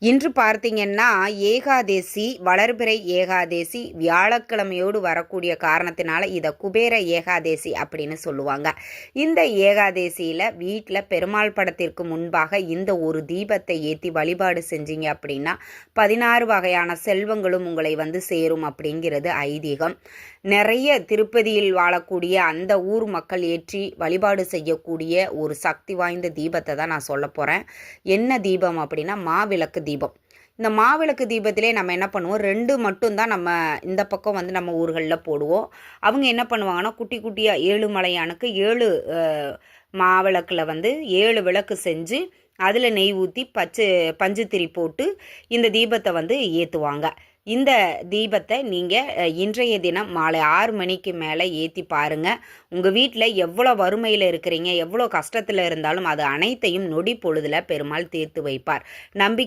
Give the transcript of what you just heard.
இன்று பார்த்தீங்கன்னா ஏகாதேசி வளர்பிறை ஏகாதேசி வியாழக்கிழமையோடு வரக்கூடிய காரணத்தினால இதை குபேர ஏகாதேசி அப்படின்னு சொல்லுவாங்க. இந்த ஏகாதேசியில் வீட்டில் பெருமாள் படத்திற்கு முன்பாக இந்த ஒரு தீபத்தை ஏற்றி வழிபாடு செஞ்சீங்க அப்படின்னா 16 வகையான செல்வங்களும் உங்களை வந்து சேரும் அப்படிங்கிறது ஐதீகம். நிறைய திருப்பதியில் வாழக்கூடிய அந்த ஊர் மக்கள் ஏற்றி வழிபாடு செய்யக்கூடிய ஒரு சக்தி வாய்ந்த தீபத்தை தான் நான் சொல்ல போகிறேன். என்ன தீபம் அப்படின்னா மாவிளக்கு தீபம். இந்த மாவிளக்கு தீபத்திலே நம்ம என்ன பண்ணுவோம், 2 மட்டும்தான் நம்ம இந்த பக்கம் வந்து நம்ம ஊர்களில் போடுவோம். அவங்க என்ன பண்ணுவாங்கன்னா குட்டி குட்டியாக 7 மலையானுக்கு 7 மாவிளக்கில் வந்து 7 விளக்கு செஞ்சு அதில் நெய் ஊற்றி பஞ்சுத்திரி போட்டு இந்த தீபத்தை வந்து ஏற்றுவாங்க. இந்த தீபத்தை நீங்கள் இன்றைய தினம் மாலை 6 மணிக்கு மேலே ஏற்றி பாருங்கள். உங்கள் வீட்டில் எவ்வளோ வறுமையில் இருக்கிறீங்க, எவ்வளோ கஷ்டத்தில் இருந்தாலும் அது அனைத்தையும் நொடி பொழுதில் பெருமாள் தீர்த்து வைப்பார்.